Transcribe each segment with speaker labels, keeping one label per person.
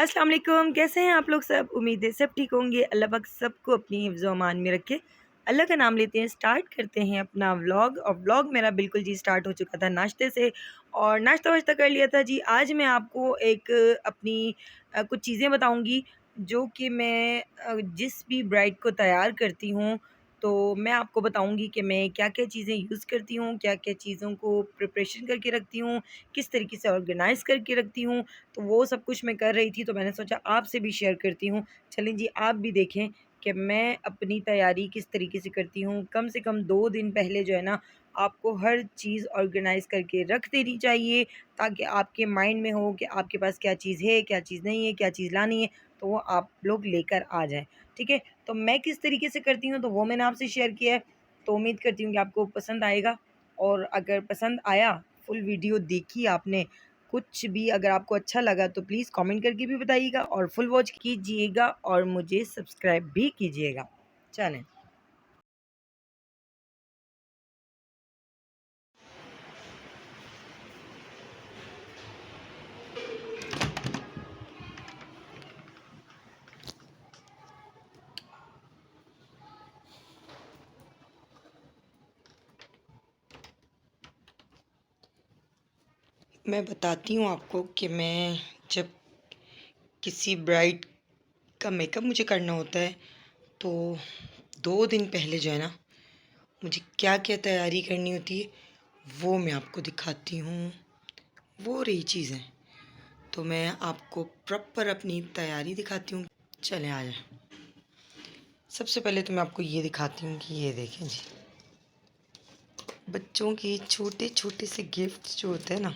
Speaker 1: अस्सलाम वालेकुम, कैसे हैं आप लोग सब? उम्मीद है सब ठीक होंगे। अल्लाह पाक सबको अपनी हिफ्ज़ व अमान में रखे। अल्लाह का नाम लेते हैं, स्टार्ट करते हैं अपना व्लॉग। और व्लॉग मेरा बिल्कुल जी स्टार्ट हो चुका था नाश्ते से, और नाश्ता वाश्ता कर लिया था जी। आज मैं आपको एक अपनी कुछ चीज़ें बताऊंगी जो कि मैं जिस भी ब्राइड को तैयार करती हूँ, तो मैं आपको बताऊंगी कि मैं क्या-क्या चीज़ें यूज़ करती हूँ, क्या-क्या चीज़ों को प्रिपरेशन करके रखती हूँ, किस तरीके से ऑर्गेनाइज़ करके रखती हूँ। तो वो सब कुछ मैं कर रही थी, तो मैंने सोचा आपसे भी शेयर करती हूँ। चलें जी, आप भी देखें कि मैं अपनी तैयारी किस तरीके से करती हूँ। कम से कम 2 दिन पहले जो है ना, आपको हर चीज़ ऑर्गेनाइज़ करके रख देनी चाहिए, ताकि आपके माइंड में हो कि आपके पास क्या चीज़ है, क्या चीज़ नहीं है, क्या चीज़ लानी है, तो वो आप लोग लेकर आ जाएँ। ठीक है? तो मैं किस तरीके से करती हूँ, तो वो मैंने आपसे शेयर किया है। तो उम्मीद करती हूँ कि आपको पसंद आएगा, और अगर पसंद आया, फुल वीडियो देखी आपने, कुछ भी अगर आपको अच्छा लगा तो प्लीज़ कमेंट करके भी बताइएगा, और फुल वॉच कीजिएगा, और मुझे सब्सक्राइब भी कीजिएगा। चलें। मैं बताती हूँ आपको कि मैं जब किसी ब्राइड का मेकअप मुझे करना होता है, तो 2 दिन पहले जो है ना, मुझे क्या-क्या तैयारी करनी होती है, वो मैं आपको दिखाती हूँ। वो रही चीज़ें। तो मैं आपको प्रॉपर अपनी तैयारी दिखाती हूँ। चलें आ जाएँ। सबसे पहले तो मैं आपको ये दिखाती हूँ कि ये देखें जी, बच्चों के छोटे-छोटे से गिफ्ट्स जो होते हैं ना,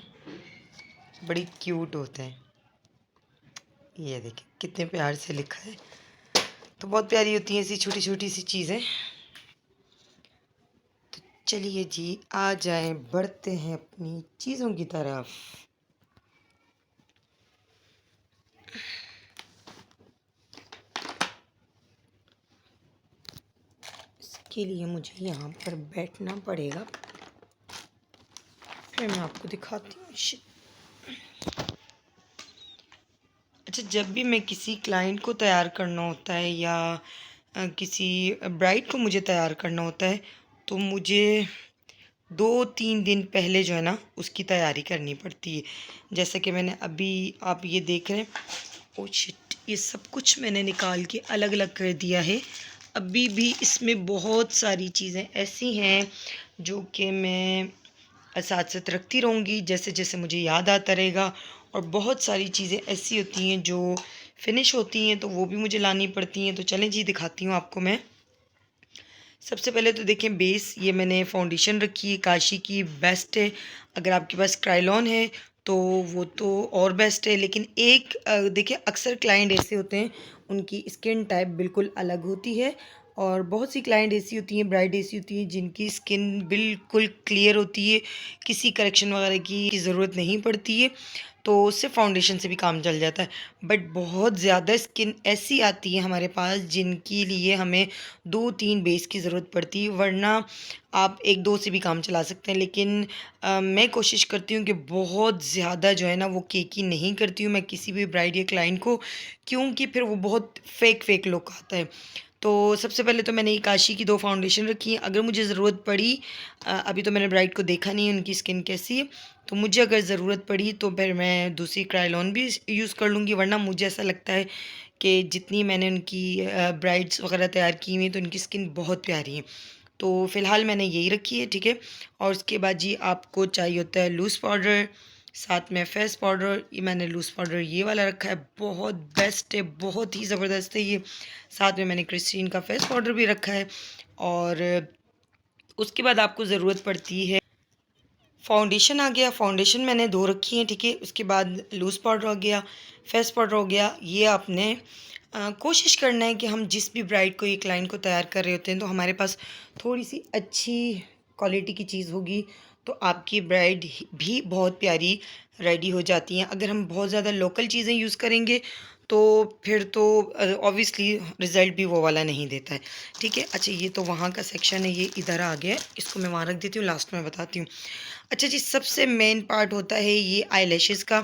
Speaker 1: बड़ी क्यूट होते हैं। ये देखिए कितने प्यार से लिखा है। तो बहुत प्यारी होती हैं ऐसी छोटी-छोटी सी चीज़ें। चलिए जी, आ जाएँ, बढ़ते हैं अपनी चीज़ों की तरफ। इसके लिए मुझे यहाँ पर बैठना पड़ेगा, फिर मैं आपको दिखाती हूँ। अच्छा, जब भी मैं किसी क्लाइंट को तैयार करना होता है, या किसी ब्राइड को मुझे तैयार करना होता है, तो मुझे 2-3 दिन पहले जो है ना, उसकी तैयारी करनी पड़ती है। जैसे कि मैंने अभी, आप ये देख रहे हैं, ओह शिट! ये सब कुछ मैंने निकाल के अलग-अलग कर दिया है। अभी भी इसमें बहुत सारी चीज़ें ऐसी हैं जो कि मैं साथ-साथ रखती रहूँगी जैसे-जैसे मुझे याद आता रहेगा, और बहुत सारी चीज़ें ऐसी होती हैं जो फिनिश होती हैं, तो वो भी मुझे लानी पड़ती हैं। तो चलें जी, दिखाती हूँ आपको मैं। सबसे पहले तो देखें, बेस ये मैंने फाउंडेशन रखी है, काशी की, बेस्ट है। अगर आपके पास क्रायोलॉन है तो वो तो और बेस्ट है, लेकिन एक देखिए, अक्सर क्लाइंट ऐसे होते हैं, उनकी स्किन टाइप बिल्कुल अलग होती है, और बहुत सी क्लाइंट ऐसी होती हैं, ब्राइड ऐसी होती हैं जिनकी स्किन बिल्कुल क्लियर होती है, किसी करेक्शन वगैरह की ज़रूरत नहीं पड़ती है, तो सिर्फ फाउंडेशन से भी काम चल जाता है। बट बहुत ज़्यादा स्किन ऐसी आती है हमारे पास जिनके लिए हमें 2-3 बेस की ज़रूरत पड़ती है, वरना आप 1-2 से भी काम चला सकते हैं। लेकिन मैं कोशिश करती हूँ कि बहुत ज़्यादा जो है ना, वो केकी नहीं करती हूँ मैं किसी भी ब्राइड या क्लाइंट को, क्योंकि फिर वो बहुत फ़ेक लुक आता है। तो सबसे पहले तो मैंने ये काशी की 2 फाउंडेशन रखी हैं। अगर मुझे ज़रूरत पड़ी, अभी तो मैंने ब्राइड को देखा नहीं है उनकी स्किन कैसी है, तो मुझे अगर ज़रूरत पड़ी तो फिर मैं दूसरी क्रायोलॉन भी यूज़ कर लूँगी, वरना मुझे ऐसा लगता है कि जितनी मैंने उनकी ब्राइड्स वगैरह तैयार की हुई हैं, तो उनकी स्किन बहुत प्यारी है। तो फ़िलहाल मैंने यही रखी है, ठीक है। और उसके बाद जी, आपको चाहिए होता है लूज़ पाउडर, साथ में फेस पाउडर। ये मैंने लूज़ पाउडर ये वाला रखा है, बहुत बेस्ट है, बहुत ही ज़बरदस्त है ये। साथ में मैंने क्रिस्टीन का फेस पाउडर भी रखा है। और उसके बाद आपको ज़रूरत पड़ती है, फाउंडेशन आ गया, फाउंडेशन मैंने 2 रखी हैं, ठीक है। उसके बाद लूज़ पाउडर हो गया, फेस पाउडर हो गया। ये आपने कोशिश करना है कि हम जिस भी ब्राइड को, ये क्लाइंट को तैयार कर रहे होते हैं, तो हमारे पास थोड़ी-सी अच्छी क्वालिटी की चीज़ होगी, तो आपकी ब्राइड भी बहुत प्यारी रेडी हो जाती हैं। अगर हम बहुत ज़्यादा लोकल चीज़ें यूज़ करेंगे, तो फिर तो ऑब्वियसली रिज़ल्ट भी वो वाला नहीं देता है, ठीक है। अच्छा, ये तो वहाँ का सेक्शन है, ये इधर आ गया है, इसको मैं वहाँ रख देती हूँ, लास्ट में बताती हूँ। अच्छा जी, सबसे मेन पार्ट होता है ये आईलैशेज़ का।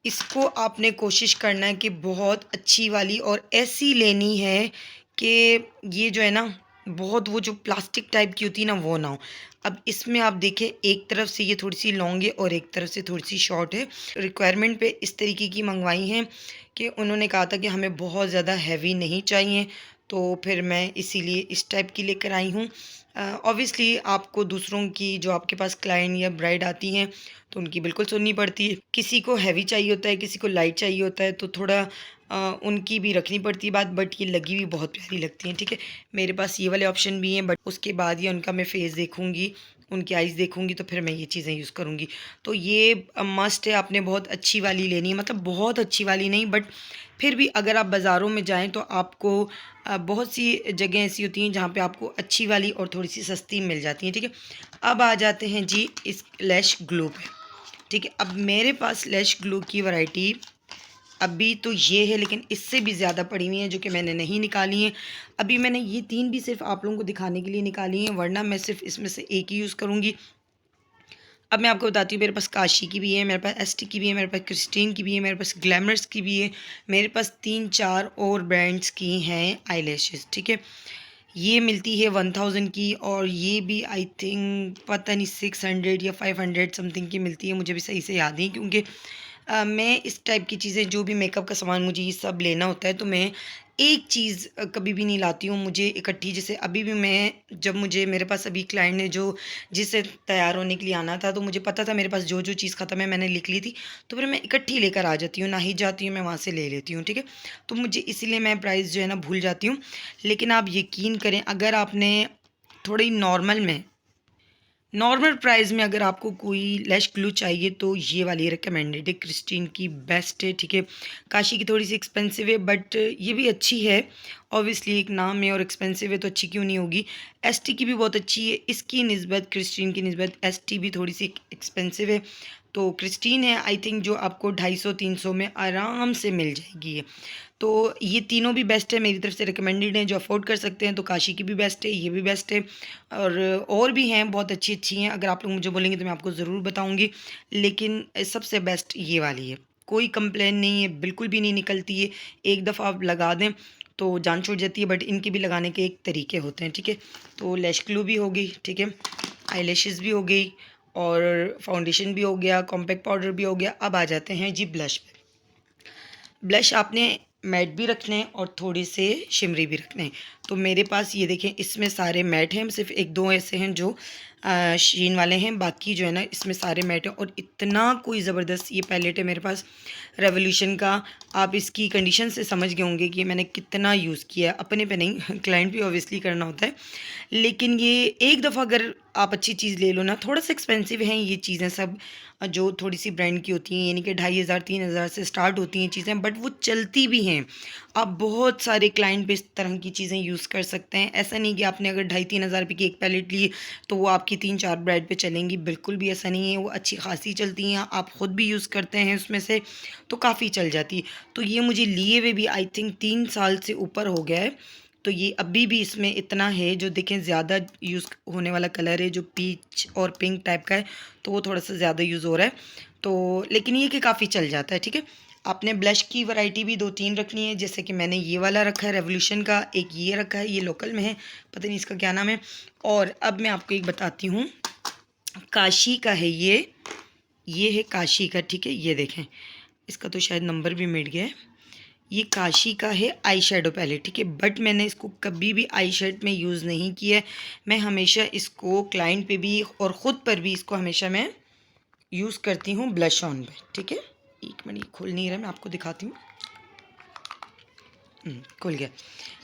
Speaker 1: इसको आपने कोशिश करना है कि बहुत अच्छी वाली और ऐसी लेनी है कि ये जो है ना, बहुत वो जो प्लास्टिक टाइप की होती है ना, वो ना हो। अब इसमें आप देखें, एक तरफ से ये थोड़ी सी लॉन्ग है और एक तरफ से थोड़ी सी शॉर्ट है। रिक्वायरमेंट पे इस तरीके की मंगवाई हैं कि उन्होंने कहा था कि हमें बहुत ज़्यादा हैवी नहीं चाहिए, तो फिर मैं इसीलिए इस टाइप की लेकर आई हूँ। ऑब्वियसली आपको दूसरों की, जो आपके पास क्लाइंट या ब्राइड आती हैं, तो उनकी बिल्कुल सुननी पड़ती है। किसी को हैवी चाहिए होता है, किसी को लाइट चाहिए होता है, तो थोड़ा उनकी भी रखनी पड़ती है बात। बट ये लगी हुई बहुत प्यारी लगती हैं, ठीक है। मेरे पास ये वाले ऑप्शन भी हैं, बट उसके बाद ये उनका मैं फेस देखूंगी, उनकी आइज़ देखूंगी, तो फिर मैं ये चीज़ें यूज़ करूंगी। तो ये मस्ट है, आपने बहुत अच्छी वाली लेनी है, मतलब बहुत अच्छी वाली नहीं, बट फिर भी अगर आप बाज़ारों में जाएं तो आपको बहुत सी जगह ऐसी होती हैं जहाँ पे आपको अच्छी वाली और थोड़ी सी सस्ती मिल जाती हैं, ठीक है। अब आ जाते हैं जी इस लैश ग्लू पे, ठीक है। अब मेरे पास लैश ग्लू की वैरायटी अभी तो ये है, लेकिन इससे भी ज़्यादा पड़ी हुई हैं जो कि मैंने नहीं निकाली हैं। अभी मैंने ये 3 भी सिर्फ आप लोगों को दिखाने के लिए निकाली हैं, वरना मैं सिर्फ इसमें से एक ही यूज़ करूँगी। अब मैं आपको बताती हूँ, मेरे पास काशी की भी है, मेरे पास एसटी की भी है, मेरे पास क्रिस्टीन की भी है, मेरे पास ग्लैमर्स की भी है, मेरे पास 3-4 और ब्रांड्स की हैं आईलैशेस, ठीक है। ये मिलती है 1000 की, और ये भी आई थिंक पता नहीं 600 या 500 समथिंग की मिलती है, मुझे भी सही से याद नहीं, क्योंकि मैं इस टाइप की चीज़ें, जो भी मेकअप का सामान मुझे ये सब लेना होता है, तो मैं एक चीज़ कभी भी नहीं लाती हूँ मुझे इकट्ठी। जैसे अभी भी मैं, जब मुझे, मेरे पास अभी क्लाइंट ने जो जिससे तैयार होने के लिए आना था, तो मुझे पता था मेरे पास जो जो चीज़ ख़त्म है मैंने लिख ली थी, तो फिर मैं इकट्ठी लेकर आ जाती हूँ, ना ही जाती हूँ, मैं वहाँ से ले लेती हूँ, ठीक है। तो मुझे इसीलिए मैं प्राइस जो है ना भूल जाती हूँ। लेकिन आप यकीन करें, अगर आपने थोड़ी नॉर्मल प्राइस में अगर आपको कोई लैश ग्लू चाहिए, तो ये वाली रिकमेंडेड है, क्रिस्टीन की बेस्ट है, ठीक है। काशी की थोड़ी सी एक्सपेंसिव है, बट ये भी अच्छी है। ऑब्वियसली एक नाम है और एक्सपेंसिव है, तो अच्छी क्यों नहीं होगी। एसटी की भी बहुत अच्छी है, इसकी निस्बत, क्रिस्टीन की निस्बत एसटी भी थोड़ी सी एक्सपेंसिव है। तो क्रिस्टीन है आई थिंक जो आपको 250-300 में आराम से मिल जाएगी ये। तो ये तीनों भी बेस्ट है, मेरी तरफ से रिकमेंडेड हैं, जो अफोर्ड कर सकते हैं। तो काशी की भी बेस्ट है, ये भी बेस्ट है, और भी हैं, बहुत अच्छी अच्छी हैं। अगर आप लोग मुझे बोलेंगे तो मैं आपको ज़रूर बताऊंगी, लेकिन सबसे बेस्ट ये वाली है, कोई कंप्लेन नहीं है, बिल्कुल भी नहीं निकलती है। एक दफ़ा आप लगा दें तो जान छूट जाती है, बट इनके भी लगाने के एक तरीके होते हैं, ठीक है। तो लैश ग्लू भी हो गई, ठीक है, आईलैशेस भी हो गई, और फाउंडेशन भी हो गया, कॉम्पैक्ट पाउडर भी हो गया। अब आ जाते हैं जी ब्लश पे। ब्लश आपने मैट भी रखने हैं और थोड़े से शिमरी भी रखने हैं। तो मेरे पास ये देखें, इसमें सारे मैट हैं, सिर्फ एक दो ऐसे हैं जो शीन वाले हैं, बाकी जो है ना इसमें सारे मैट हैं। और इतना कोई ज़बरदस्त ये पैलेट है मेरे पास रेवोल्यूशन का, आप इसकी कंडीशन से समझ गए होंगे कि मैंने कितना यूज़ किया है। अपने पे नहीं, क्लाइंट भी ऑब्वियसली करना होता है, लेकिन ये एक दफ़ा अगर आप अच्छी चीज़ ले लो ना, थोड़ा सा एक्सपेंसिव हैं ये चीज़ें सब, जो थोड़ी सी ब्रांड की होती हैं, यानी कि 2500-3000 से स्टार्ट होती हैं चीज़ें, बट वो चलती भी हैं। आप बहुत सारे क्लाइंट पे इस तरह की चीज़ें यूज़ कर सकते हैं। ऐसा नहीं कि आपने अगर 2,500-3,000 रुपये की एक पैलेट ली तो वो आपकी 3-4 ब्रांड पे चलेंगी, बिल्कुल भी ऐसा नहीं है। वो अच्छी खासी चलती हैं, आप ख़ुद भी यूज़ करते हैं उसमें से, तो काफ़ी चल जाती है। तो ये मुझे लिए हुए भी आई थिंक 3 साल से ऊपर हो गया है। तो ये अभी भी इसमें इतना है, जो देखें ज़्यादा यूज़ होने वाला कलर है जो पीच और पिंक टाइप का है, तो वो थोड़ा सा ज़्यादा यूज़ हो रहा है। तो लेकिन ये कि काफ़ी चल जाता है, ठीक है। आपने ब्लश की वैरायटी भी 2-3 रखनी है, जैसे कि मैंने ये वाला रखा है रेवोल्यूशन का, एक ये रखा है, ये लोकल में है, पता नहीं इसका क्या नाम है। और अब मैं आपको एक बताती हूँ, काशी का है ये है काशी का, ठीक है। ये देखें, इसका तो शायद नंबर भी मिट गया है। ये काशी का है आई शेडो पैलेट, ठीक है, बट मैंने इसको कभी भी आई शेड में यूज़ नहीं किया है। मैं हमेशा इसको क्लाइंट पे भी और ख़ुद पर भी इसको हमेशा मैं यूज़ करती हूँ ब्लश ऑन पे, ठीक है। एक मिनट, ये खुल नहीं रहा, मैं आपको दिखाती हूँ। खुल गया।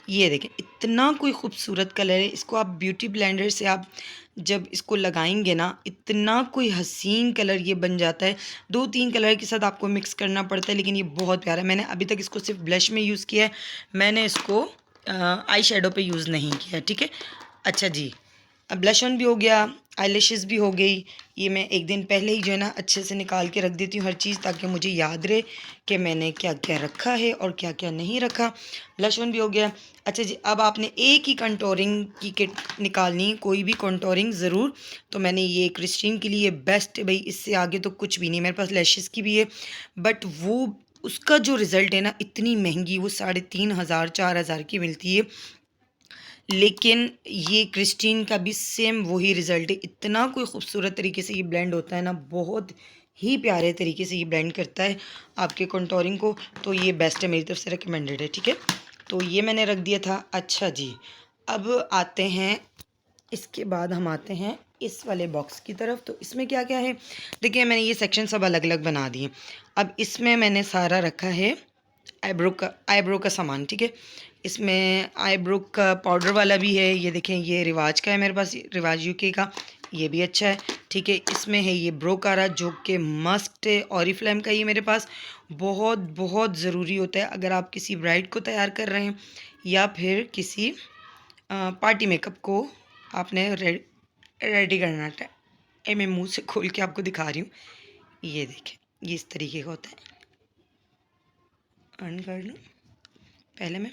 Speaker 1: ये देखें, इतना कोई खूबसूरत कलर है, इसको आप ब्यूटी ब्लेंडर से आप जब इसको लगाएंगे ना, इतना कोई हसीन कलर ये बन जाता है। 2-3 कलर के साथ आपको मिक्स करना पड़ता है, लेकिन ये बहुत प्यारा है। मैंने अभी तक इसको सिर्फ ब्लश में यूज़ किया है, मैंने इसको आई शेडो पे यूज़ नहीं किया, ठीक है। अच्छा जी, ब्लश ऑन भी हो गया, आईलैशेस भी हो गई। ये मैं एक दिन पहले ही जो है ना अच्छे से निकाल के रख देती हूँ हर चीज़, ताकि मुझे याद रहे कि मैंने क्या क्या रखा है और क्या क्या नहीं रखा। ब्लश ऑन भी हो गया। अच्छा जी, अब आपने एक ही कंटोरिंग की किट निकालनी, कोई भी कंटोरिंग ज़रूर। तो मैंने ये क्रिस्टीन के लिए बेस्ट है भाई, इससे आगे तो कुछ भी नहीं। मेरे पास लैशेस की भी है, बट वो उसका जो रिज़ल्ट है ना, इतनी महंगी, वो 3,500 4,000 की मिलती है, लेकिन ये क्रिस्टीन का भी सेम वही रिज़ल्ट है। इतना कोई ख़ूबसूरत तरीके से ये ब्लेंड होता है ना, बहुत ही प्यारे तरीके से ये ब्लेंड करता है आपके कंटोरिंग को। तो ये बेस्ट है, मेरी तरफ से रिकमेंडेड है, ठीक है। तो ये मैंने रख दिया था। अच्छा जी, अब आते हैं, इसके बाद हम आते हैं इस वाले बॉक्स की तरफ। तो इसमें क्या क्या है, देखिए मैंने ये सेक्शन सब अलग अलग बना दिए। अब इसमें मैंने सारा रखा है आईब्रो का सामान, ठीक है। इसमें आईब्रो का पाउडर वाला भी है, ये देखें, ये रिवाज का है मेरे पास, रिवाज यूके का, ये भी अच्छा है, ठीक है। इसमें है ये ब्रोकारा, जो कि मस्ट है, ऑरिफ्लेम का ये मेरे पास बहुत बहुत ज़रूरी होता है अगर आप किसी ब्राइड को तैयार कर रहे हैं या फिर किसी पार्टी मेकअप को आपने रेडी करना है। ये मैं मुंह से खोल के आपको दिखा रही हूँ, ये देखें, ये इस तरीके का होता है। अर्न कर लूँ पहले मैं,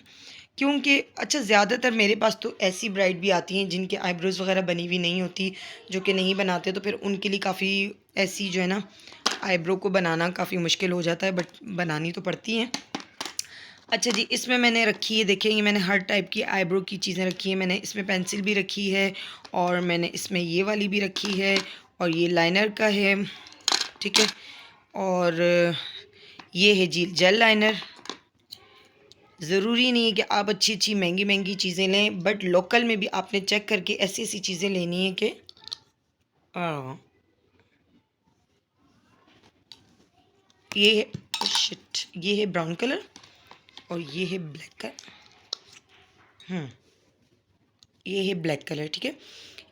Speaker 1: क्योंकि अच्छा ज़्यादातर मेरे पास तो ऐसी ब्राइड भी आती हैं जिनके आईब्रोज़ वगैरह बनी हुई नहीं होती, जो कि नहीं बनाते, तो फिर उनके लिए काफ़ी ऐसी जो है ना आईब्रो को बनाना काफ़ी मुश्किल हो जाता है, बट बनानी तो पड़ती हैं। अच्छा जी, इसमें मैंने रखी है, देखेंगे मैंने हर टाइप की आईब्रो की चीज़ें रखी हैं। मैंने इसमें पेंसिल भी रखी है, और मैंने इसमें ये वाली भी रखी है, और ये लाइनर का है, ठीक है। और ये है जी जेल लाइनर। ज़रूरी नहीं है कि आप अच्छी अच्छी महंगी महंगी चीज़ें लें, बट लोकल में भी आपने चेक करके ऐसी ऐसी चीज़ें लेनी है कि ये है शिट, ये है ब्राउन कलर और ये है ब्लैक कलर, ये है ब्लैक कलर, ठीक है।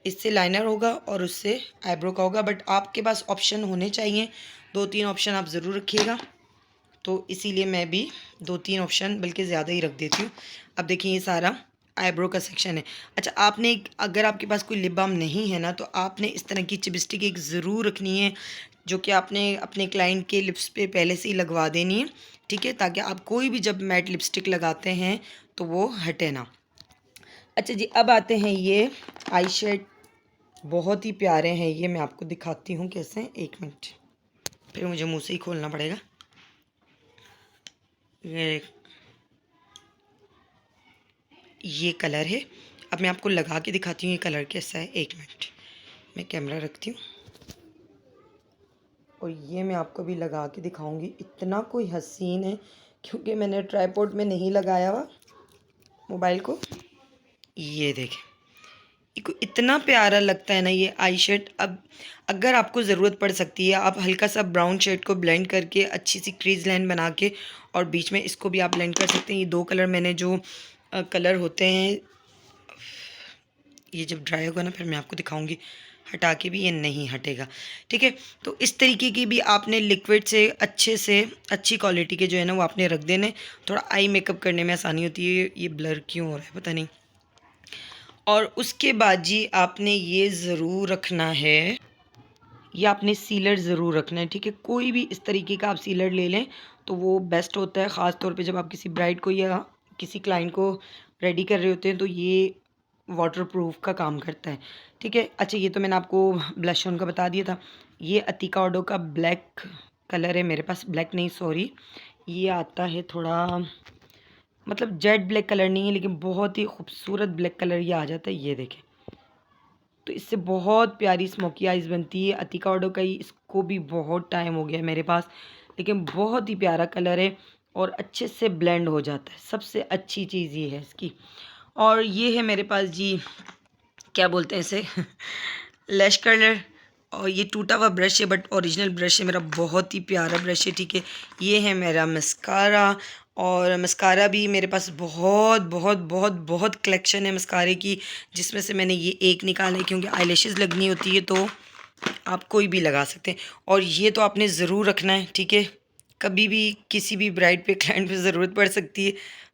Speaker 1: इससे लाइनर होगा और उससे आईब्रो का होगा, बट आपके पास ऑप्शन होने चाहिए, 2-3 ऑप्शन आप ज़रूर रखिएगा। तो इसीलिए मैं भी 2-3 ऑप्शन बल्कि ज़्यादा ही रख देती हूँ। अब देखिए ये सारा आईब्रो का सेक्शन है। अच्छा, आपने अगर आपके पास कोई लिप बाम नहीं है ना, तो आपने इस तरह की चिपस्टिक एक ज़रूर रखनी है, जो कि आपने अपने क्लाइंट के लिप्स पे पहले से ही लगवा देनी है, ठीक है, ताकि आप कोई भी जब मैट लिपस्टिक लगाते हैं तो वो हटे ना। अच्छा जी, अब आते हैं ये आई शेड, बहुत ही प्यारे हैं ये, मैं आपको दिखाती हूँ कैसे हैं। 1 मिनट, फिर मुझे मुँह से ही खोलना पड़ेगा। ये कलर है, अब मैं आपको लगा के दिखाती हूँ ये कलर कैसा है। 1 मिनट, मैं कैमरा रखती हूँ और ये मैं आपको भी लगा के दिखाऊंगी। इतना कोई हसीन है, क्योंकि मैंने ट्राइपॉड में नहीं लगाया हुआ मोबाइल को। ये देखें, इतना प्यारा लगता है ना ये आई शेड। अब अगर आपको ज़रूरत पड़ सकती है, आप हल्का सा ब्राउन शेड को ब्लेंड करके अच्छी सी क्रीज लाइन बना के, और बीच में इसको भी आप ब्लेंड कर सकते हैं। ये 2 कलर मैंने जो कलर होते हैं, ये जब ड्राई होगा ना फिर मैं आपको दिखाऊंगी, हटा के भी ये नहीं हटेगा, ठीक है। तो इस तरीके की भी आपने लिक्विड से अच्छे से अच्छी क्वालिटी के जो है ना वो आपने रख देने, थोड़ा आई मेकअप करने में आसानी होती है। ये ब्लर क्यों हो रहा है पता नहीं। और उसके बाद जी आपने ये ज़रूर रखना है, ये आपने सीलर ज़रूर रखना है, ठीक है। कोई भी इस तरीके का आप सीलर ले लें तो वो बेस्ट होता है, ख़ास तौर पे जब आप किसी ब्राइड को या किसी क्लाइंट को रेडी कर रहे होते हैं, तो ये वाटरप्रूफ का काम करता है, ठीक है। अच्छा, ये तो मैंने आपको ब्लश ऑन का बता दिया था। ये अतिका ओडो का ब्लैक कलर है मेरे पास, ब्लैक नहीं सॉरी, ये आता है थोड़ा, मतलब जेड ब्लैक कलर नहीं है, लेकिन बहुत ही खूबसूरत ब्लैक कलर ये आ जाता है, ये देखें। तो इससे बहुत प्यारी स्मोकी आइज़ बनती है। अतिका ओडो का ही, इसको भी बहुत टाइम हो गया है मेरे पास, लेकिन बहुत ही प्यारा कलर है और अच्छे से ब्लेंड हो जाता है। सबसे अच्छी चीज़ ये है इसकी। और ये है मेरे पास जी, क्या बोलते हैं इसे लैश कर्लर, और ये टूटा हुआ ब्रश है बट ओरिजिनल ब्रश है मेरा, बहुत ही प्यारा ब्रश है, ठीक है। ये है मेरा मस्कारा, और मस्कारा भी मेरे पास बहुत बहुत बहुत बहुत कलेक्शन है मस्कारे की, जिसमें से मैंने ये एक निकाला है, क्योंकि आईलैशेस लगनी होती है तो आप कोई भी लगा सकते हैं। और ये तो आपने ज़रूर रखना है, ठीक है। कभी भी किसी भी ब्राइड पे क्लाइंट पे ज़रूरत पड़ सकती है,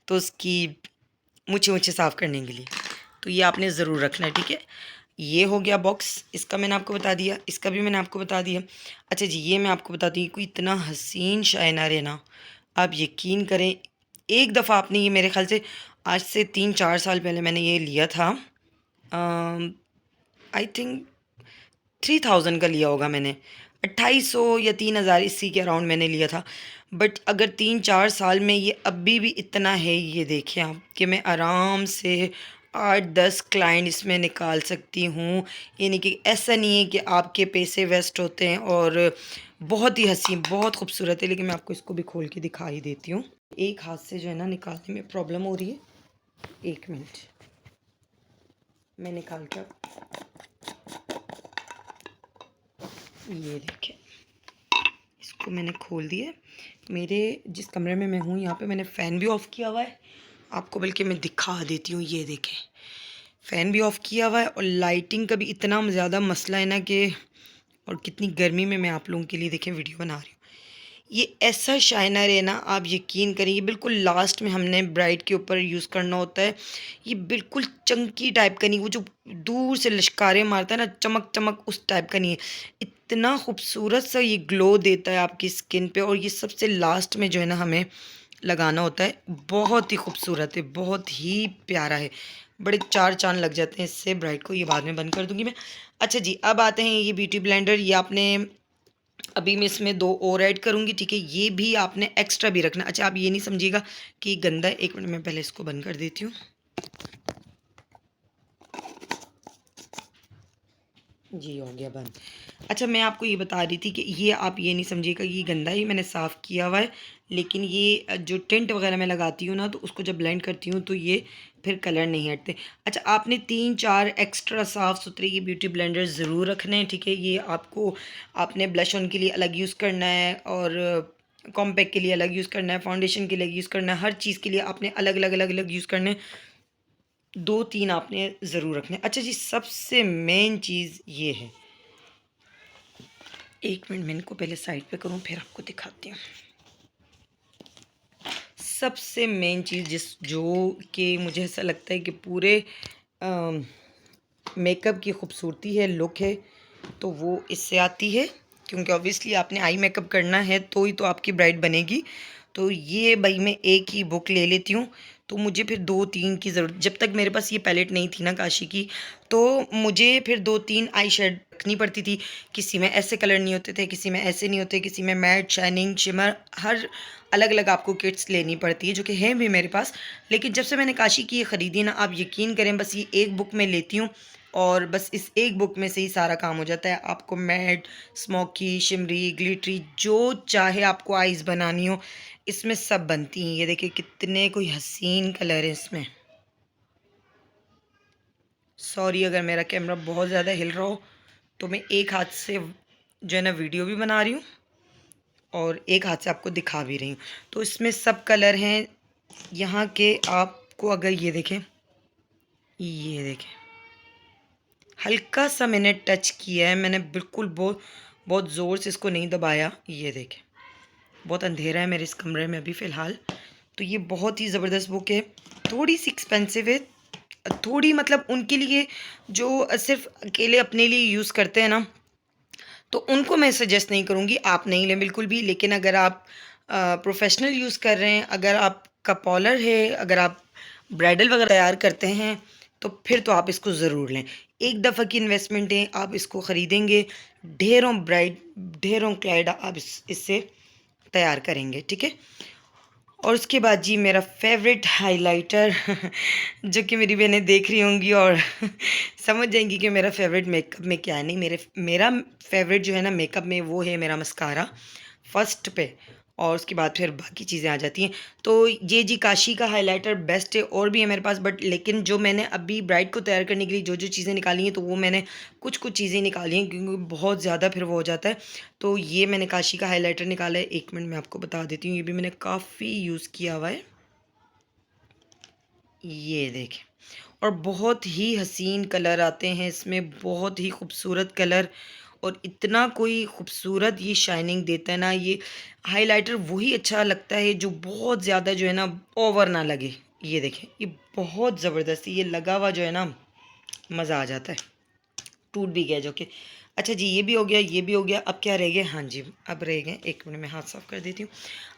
Speaker 1: तो उसकी मूछें साफ़ करने के लिए, तो ये आपने ज़रूर रखना है, ठीक है। ये हो गया बॉक्स, इसका मैंने आपको बता दिया, इसका भी मैंने आपको बता दिया। अच्छा जी, ये मैं आपको बताती हूँ, कोई इतना हसीन शाइनर है ना, आप यकीन करें, एक दफ़ा आपने ये मेरे ख्याल से आज से 3-4 साल पहले मैंने ये लिया था। आई थिंक 3000 का लिया होगा मैंने, 2800 या 3000 इसी के अराउंड मैंने लिया था। बट अगर 3-4 साल में ये अभी भी इतना है, ये देखें आप, कि मैं आराम से 8-10 क्लाइंट इसमें निकाल सकती हूँ। यानी कि ऐसा नहीं है कि आपके पैसे वेस्ट होते हैं। और बहुत ही हसीन, बहुत खूबसूरत है। लेकिन मैं आपको इसको भी खोल के दिखा ही देती हूँ। एक हाथ से जो है ना निकालने में प्रॉब्लम हो रही है, 1 मिनट, मैं निकाल कर, ये देखें, इसको मैंने खोल दिया। मेरे जिस कमरे में मैं हूँ यहाँ पे मैंने फ़ैन भी ऑफ़ किया हुआ है, आपको बल्कि मैं दिखा देती हूँ। ये देखें, फ़ैन भी ऑफ़ किया हुआ है और लाइटिंग का भी इतना ज़्यादा मसला है ना कि, और कितनी गर्मी में मैं आप लोगों के लिए देखें वीडियो बना रही हूँ। ये ऐसा शाइनर है ना, आप यकीन करें, ये बिल्कुल लास्ट में हमने ब्राइड के ऊपर यूज़ करना होता है। ये बिल्कुल चंकी टाइप का नहीं, वो जो दूर से लिश्कारे मारता है ना, चमक चमक, उस टाइप का नहीं है। इतना खूबसूरत सा ये ग्लो देता है आपकी स्किन पे। और ये सबसे लास्ट में जो है ना हमें लगाना होता है। बहुत ही खूबसूरत है, बहुत ही प्यारा है, बड़े चार चांद लग जाते हैं इससे ब्राइड को। ये बाद में बंद कर दूंगी मैं। अच्छा जी, अब आते हैं ये ब्यूटी ब्लेंडर। ये आपने, अभी मैं इसमें 2 और ऐड करूँगी, ठीक है। ये भी आपने एक्स्ट्रा भी रखना। अच्छा, आप ये नहीं समझिएगा कि गंदा है। 1 मिनट में पहले इसको बंद कर देती हूँ। जी, हो गया बंद। अच्छा, मैं आपको ये बता रही थी कि ये आप ये नहीं समझिएगा कि ये गंदा है, ये मैंने साफ़ किया हुआ है। लेकिन ये जो टिंट वगैरह मैं लगाती हूँ ना, तो उसको जब ब्लेंड करती हूँ तो ये फिर कलर नहीं हटते। अच्छा, आपने 3-4 एक्स्ट्रा साफ़ सुथरे ये ब्यूटी ब्लेंडर ज़रूर रखने हैं, ठीक है। ये आपको, आपने ब्लश ऑन के लिए अलग यूज़ करना है, और कॉम्पैक्ट के लिए अलग यूज़ करना है, फाउंडेशन के लिए यूज़ करना है, हर चीज़ के लिए आपने अलग अलग अलग अलग यूज़ करने हैं। 2-3 आपने ज़रूर रखने हैं। अच्छा जी, सबसे मेन चीज़ ये है, 1 मिनट मैं इनको पहले साइड पे करूँ फिर आपको दिखाती हूँ। सबसे मेन चीज़ जो कि मुझे ऐसा लगता है कि पूरे मेकअप की खूबसूरती है, लुक है, तो वो इससे आती है। क्योंकि ऑब्वियसली आपने आई मेकअप करना है तो ही तो आपकी ब्राइड बनेगी। तो ये भाई मैं एक ही बुक ले लेती हूँ, तो मुझे फिर 2-3 की ज़रूरत, जब तक मेरे पास ये पैलेट नहीं थी ना काशी की, तो मुझे फिर 2-3 आई शेड रखनी पड़ती थी। किसी में ऐसे कलर नहीं होते थे, किसी में ऐसे नहीं होते, किसी में मैट, शाइनिंग, शिमर, हर अलग अलग आपको किट्स लेनी पड़ती है, जो कि हैं भी मेरे पास। लेकिन जब से मैंने काशी की ये ख़रीदी ना, आप यकीन करें, बस ये एक बुक में लेती हूँ और बस इस एक बुक में से ही सारा काम हो जाता है। आपको मैट, स्मोकी, शिमरी, ग्लिटरी, जो चाहे आपको आइज़ बनानी हो, इसमें सब बनती हैं। ये देखिए कितने कोई हसीन कलर है इसमें। सॉरी अगर मेरा कैमरा बहुत ज़्यादा हिल रहा हो, तो मैं एक हाथ से जो है ना वीडियो भी बना रही हूँ और एक हाथ से आपको दिखा भी रही हूँ। तो इसमें सब कलर हैं यहाँ के। आपको अगर ये देखें, हल्का सा मैंने टच किया है, मैंने बिल्कुल बहुत बहुत ज़ोर से इसको नहीं दबाया। ये देखें, बहुत अंधेरा है मेरे इस कमरे में अभी फ़िलहाल। तो ये बहुत ही ज़बरदस्त बुक है। थोड़ी सी एक्सपेंसिव है, थोड़ी, मतलब उनके लिए जो सिर्फ अकेले अपने लिए यूज़ करते हैं ना, तो उनको मैं सजेस्ट नहीं करूँगी, आप नहीं लें बिल्कुल भी। लेकिन अगर आप प्रोफेशनल यूज़ कर रहे हैं, अगर आपका पार्लर है, अगर आप ब्राइडल वगैरह तैयार करते हैं, तो फिर तो आप इसको ज़रूर लें। एक दफ़ा की इन्वेस्टमेंट है, आप इसको ख़रीदेंगे, ढेरों ब्राइड, ढेरों क्लाइंट आप इससे तैयार करेंगे, ठीक है। और उसके बाद जी, मेरा फेवरेट हाइलाइटर जो कि मेरी बहनें देख रही होंगी और समझ जाएंगी कि मेरा फेवरेट मेकअप में क्या है। नहीं, मेरा फेवरेट जो है ना मेकअप में, वो है मेरा मस्कारा फर्स्ट पे, और उसके बाद फिर बाकी चीज़ें आ जाती हैं। तो ये जी काशी का हाइलाइटर बेस्ट है, और भी है मेरे पास, बट लेकिन जो मैंने अभी ब्राइड को तैयार करने के लिए जो जो चीज़ें निकाली हैं, तो वो मैंने कुछ कुछ चीज़ें निकाली हैं, क्योंकि बहुत ज़्यादा फिर वो हो जाता है। तो ये मैंने काशी का हाइलाइटर निकाला है, 1 मिनट में आपको बता देती हूँ। ये भी मैंने काफ़ी यूज़ किया हुआ है, ये देखें। और बहुत ही हसीन कलर आते हैं इसमें, बहुत ही खूबसूरत कलर, और इतना कोई खूबसूरत ये शाइनिंग देता है ना। ये हाइलाइटर वही अच्छा लगता है जो बहुत ज़्यादा जो है ना ओवर ना लगे। ये देखें, ये बहुत ज़बरदस्त, ये लगा हुआ जो है ना, मज़ा आ जाता है। टूट भी गया जो कि। अच्छा जी, ये भी हो गया, ये भी हो गया। अब क्या रह गया? हाँ जी, अब रह गए, 1 मिनट में हाथ साफ़ कर देती हूँ।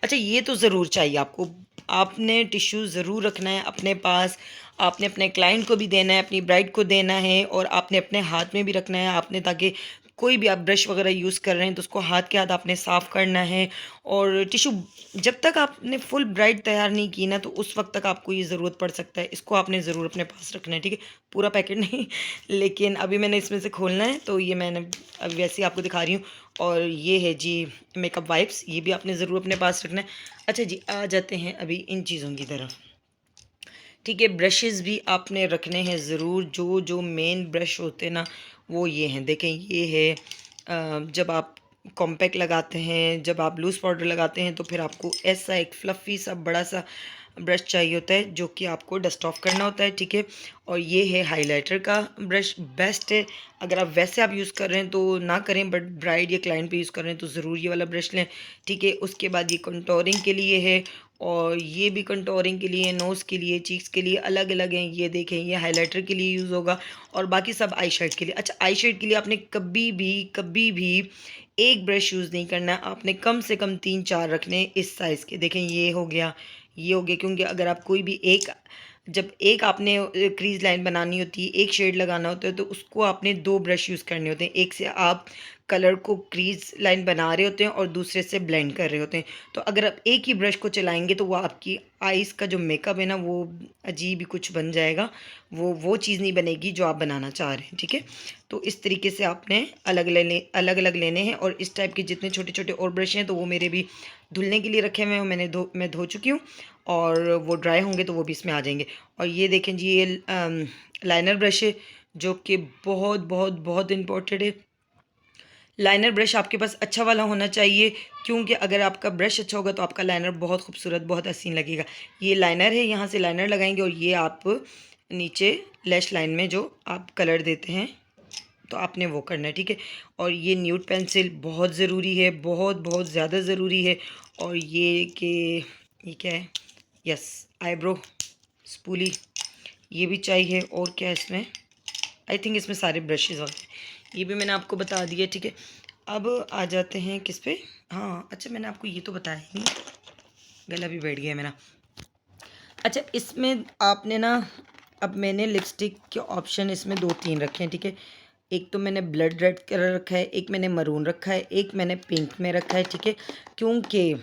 Speaker 1: अच्छा, ये तो ज़रूर चाहिए आपको, आपने टिश्यू ज़रूर रखना है अपने पास। आपने अपने क्लाइंट को भी देना है, अपनी ब्राइड को देना है, और आपने अपने हाथ में भी रखना है आपने, ताकि कोई भी आप ब्रश वगैरह यूज़ कर रहे हैं तो उसको हाथ के हाथ आपने साफ़ करना है। और टिश्यू जब तक आपने फुल ब्राइड तैयार नहीं की ना, तो उस वक्त तक आपको ये ज़रूरत पड़ सकता है। इसको आपने ज़रूर अपने पास रखना है, ठीक है? पूरा पैकेट नहीं लेकिन अभी मैंने इसमें से खोलना है, तो ये मैंने अभी वैसे ही आपको दिखा रही हूँ। और ये है जी मेकअप वाइप्स, ये भी आपने ज़रूर अपने पास रखना है। अच्छा जी, आ जाते हैं अभी इन चीज़ों की तरफ। ठीक है, ब्रशेज़ भी आपने रखने हैं ज़रूर। जो जो मेन ब्रश होते हैं ना, वो ये हैं। देखें, ये है जब आप कॉम्पैक्ट लगाते हैं, जब आप लूज़ पाउडर लगाते हैं, तो फिर आपको ऐसा एक फ्लफ़ी सा बड़ा सा ब्रश चाहिए होता है, जो कि आपको डस्ट ऑफ करना होता है, ठीक है? और ये है हाइलाइटर का ब्रश, बेस्ट है। अगर आप वैसे आप यूज़ कर रहे हैं तो ना करें, बट ब्राइड या क्लाइंट पे यूज़ कर रहे हैं तो ज़रूर ये वाला ब्रश लें, ठीक है? उसके बाद ये कंटूरिंग के लिए है, और ये भी कंटूरिंग के लिए, नोज़ के लिए, चीक्स के लिए अलग-अलग हैं। ये देखें, ये हाइलाइटर के लिए यूज़ होगा, और बाकी सब आई शेड के लिए। अच्छा, आई शेड के लिए आपने कभी भी एक ब्रश यूज़ नहीं करना है, आपने कम से कम 3-4 रखने हैं इस साइज़ के। देखें, ये हो गया, ये हो गया, क्योंकि अगर आप कोई भी एक, जब एक आपने क्रीज लाइन बनानी होती है, एक शेड लगाना होता है, तो उसको आपने 2 ब्रश यूज़ करने होते हैं। एक से आप कलर को क्रीज लाइन बना रहे होते हैं और दूसरे से ब्लेंड कर रहे होते हैं। तो अगर आप एक ही ब्रश को चलाएंगे तो वो आपकी आइज़ का जो मेकअप है ना, वो अजीब ही कुछ बन जाएगा। वो चीज़ नहीं बनेगी जो आप बनाना चाह रहे हैं, ठीक है? तो इस तरीके से आपने अलग अलग लेने हैं। और इस टाइप के जितने छोटे छोटे और ब्रश हैं, तो वो मेरे भी धुलने के लिए रखे हुए हैं, मैं धो चुकी हूँ, और वो ड्राई होंगे तो वो भी इसमें आ जाएंगे। और ये देखें जी, ये लाइनर ब्रश है, जो कि बहुत बहुत बहुत इम्पोर्टेंट है। लाइनर ब्रश आपके पास अच्छा वाला होना चाहिए, क्योंकि अगर आपका ब्रश अच्छा होगा तो आपका लाइनर बहुत खूबसूरत, बहुत हसीन लगेगा। ये लाइनर है, यहाँ से लाइनर लगाएंगे, और ये आप नीचे लैश लाइन में जो आप कलर देते हैं, तो आपने वो करना है, ठीक है? और ये न्यूड पेंसिल बहुत ज़रूरी है, बहुत बहुत ज़्यादा ज़रूरी है। और ये क्या है? यस, आईब्रो स्पूली, ये भी चाहिए। और क्या है इसमें? आई थिंक इसमें सारे ब्रशेज़ होते हैं, ये भी मैंने आपको बता दिया, ठीक है? अब आ जाते हैं किस पे? हाँ, अच्छा, मैंने आपको ये तो बताया ही नहीं, गला भी बैठ गया मेरा। अच्छा, इसमें आपने ना, अब मैंने लिपस्टिक के ऑप्शन इसमें 2-3 रखे हैं, ठीक है? एक तो मैंने ब्लड रेड कलर रखा है, एक मैंने मरून रखा है, एक मैंने पिंक में रखा है, ठीक है? क्योंकि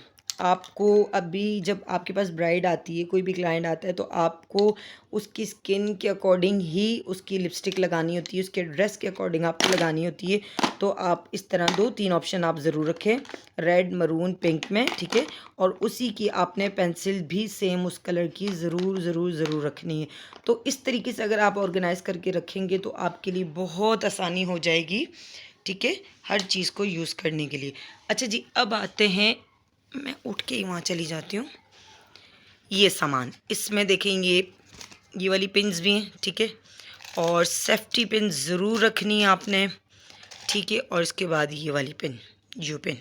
Speaker 1: आपको अभी जब आपके पास ब्राइड आती है, कोई भी क्लाइंट आता है, तो आपको उसकी स्किन के अकॉर्डिंग ही उसकी लिपस्टिक लगानी होती है, उसके ड्रेस के अकॉर्डिंग आपको लगानी होती है। तो आप इस तरह 2-3 ऑप्शन आप ज़रूर रखें, रेड, मरून, पिंक में, ठीक है? और उसी की आपने पेंसिल भी सेम उस कलर की ज़रूर ज़रूर ज़रूर रखनी है। तो इस तरीके से अगर आप ऑर्गेनाइज़ करके रखेंगे तो आपके लिए बहुत आसानी हो जाएगी, ठीक है? हर चीज़ को यूज़ करने के लिए। अच्छा जी, अब आते हैं, मैं उठ के ही वहाँ चली जाती हूँ। ये सामान इसमें देखें, ये वाली पिन्स भी हैं, ठीक है? और सेफ्टी पिन ज़रूर रखनी है आपने, ठीक है? और इसके बाद ये वाली पिन, यू पिन,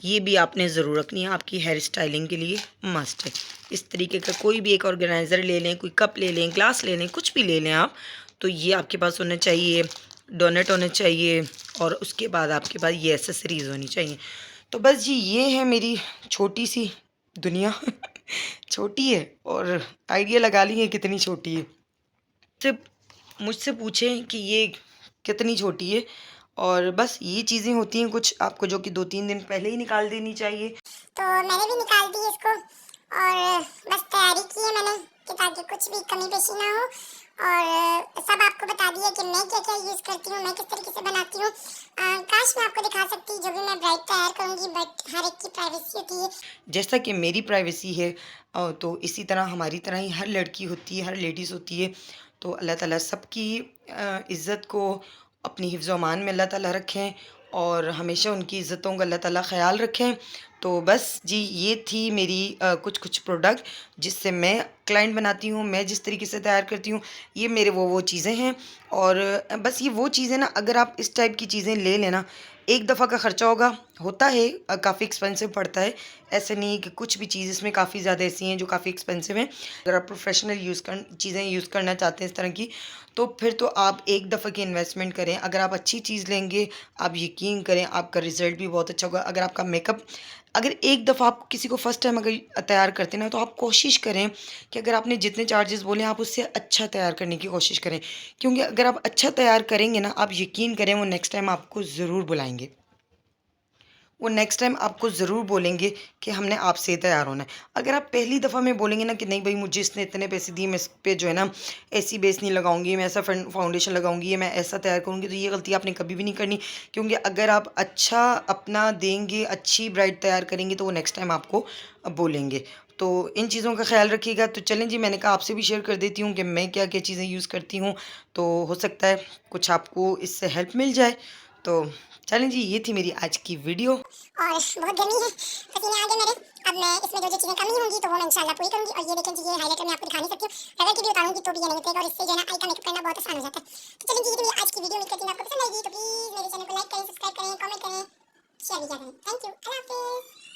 Speaker 1: ये भी आपने ज़रूर रखनी है, आपकी हेयर स्टाइलिंग के लिए मस्ट है। इस तरीके का कोई भी एक ऑर्गेनाइज़र ले लें, कोई कप ले लें, ग्लास ले लें, कुछ भी ले लें आप, तो ये आपके पास होना चाहिए। डोनट होना चाहिए, और उसके बाद आपके पास ये एसेसरीज़ होनी चाहिए। तो बस जी, ये है मेरी छोटी सी दुनिया छोटी है, और आइडिया लगा लिए कितनी छोटी है। सिर्फ मुझसे पूछें कि ये कितनी छोटी है, और बस ये चीज़ें होती हैं कुछ आपको, जो कि 2-3 दिन पहले ही निकाल देनी चाहिए।
Speaker 2: तो मैंने भी निकाल दी इसको, और बस तैयारी की है मैंने कि ताकि कुछ भी कमी पेशी ना हो, और सब आपको बता दिया कि मैं क्या क्या यूज़ करती हूँ, मैं किस तरीके से बनाती हूँ। काश मैं आपको दिखा सकती जो भी मैं ब्राइड तैयार करूँगी, बट हर एक की प्राइवेसी होती है।
Speaker 1: जैसा कि मेरी प्राइवेसी है, तो इसी तरह हमारी तरह ही हर लड़की होती है, हर लेडीज़ होती है। तो अल्लाह ताला सबकी इज़्ज़त को अपनी हिफ्ज़ व अमान में अल्लाह ताला रखें, और हमेशा उनकी इज़्ज़तों का अल्लाह ताला ख़याल रखें। तो बस जी, ये थी मेरी कुछ प्रोडक्ट जिससे मैं क्लाइंट बनाती हूँ, मैं जिस तरीके से तैयार करती हूँ, ये मेरे वो चीज़ें हैं। और बस ये वो चीज़ें ना, अगर आप इस टाइप की चीज़ें ले लेना, एक दफ़ा का ख़र्चा होगा, होता है काफ़ी एक्सपेंसिव पड़ता है। ऐसे नहीं है कि कुछ भी चीज़ इसमें काफ़ी ज़्यादा ऐसी हैं जो काफ़ी एक्सपेंसिव हैं। अगर आप प्रोफ़ेशनल चीज़ें यूज़ करना चाहते हैं इस तरह की, तो फिर तो आप एक दफ़ा की इन्वेस्टमेंट करें। अगर आप अच्छी चीज़ लेंगे, आप यकीन करें आपका रिज़ल्ट भी बहुत अच्छा होगा। अगर आपका मेकअप अगर एक दफ़ा आप किसी को फर्स्ट टाइम अगर तैयार करते हैं ना, तो आप कोशिश करें कि अगर आपने जितने चार्जेस बोले आप उससे अच्छा तैयार करने की कोशिश करें। क्योंकि अगर आप अच्छा तैयार करेंगे ना, आप यकीन करें वो नेक्स्ट टाइम आपको ज़रूर बुलाएँगे। वो नेक्स्ट टाइम आपको ज़रूर बोलेंगे कि हमने आपसे ही तैयार होना है। अगर आप पहली दफ़ा में बोलेंगे ना कि नहीं भई मुझे इसने इतने पैसे दिए, मैं इस पे जो है ना ऐसी बेस नहीं लगाऊँगी, मैं ऐसा फाउंडेशन लगाऊँगी या मैं ऐसा तैयार करूँगी, तो ये गलती आपने कभी भी नहीं करनी। क्योंकि अगर आप अच्छा अपना देंगे, अच्छी ब्राइड तैयार करेंगे, तो वो नेक्स्ट टाइम आपको बोलेंगे। तो इन चीज़ों का ख़्याल रखिएगा। तो चलें जी, मैंने कहा आपसे भी शेयर कर देती हूँ कि मैं क्या-क्या चीज़ें यूज़ करती हूँ, तो हो सकता है कुछ आपको इससे हेल्प मिल जाए। तो चलें जी, ये थी मेरी आज की वीडियो।
Speaker 2: और बहुत गर्मी है, पसीने आ गए मेरे। अब मैं इसमें जो जो चीज़ें कमी होंगी तो वो मैं इंशाल्लाह पूरी करूँगी। और ये देखें जी, ये हाइलाइटर मैं आपको दिखा नहीं सकती हूँ, रगड़ के भी उतारूँगी तो भी ये नहीं उतरेगा, और इससे जो है ना आई का मेकअप करना बहुत आसान हो जाता है। तो चलिए जी, ये तो मेरी आज की वीडियो, उम्मीद करती हूँ आपको पसंद आएगी। तो प्लीज़ मेरे चैनल को लाइक करें, सब्सक्राइब करें, कमेंट करें, शेयर भी किया करें। थैंक यू, अल्लाह हाफ़िज़।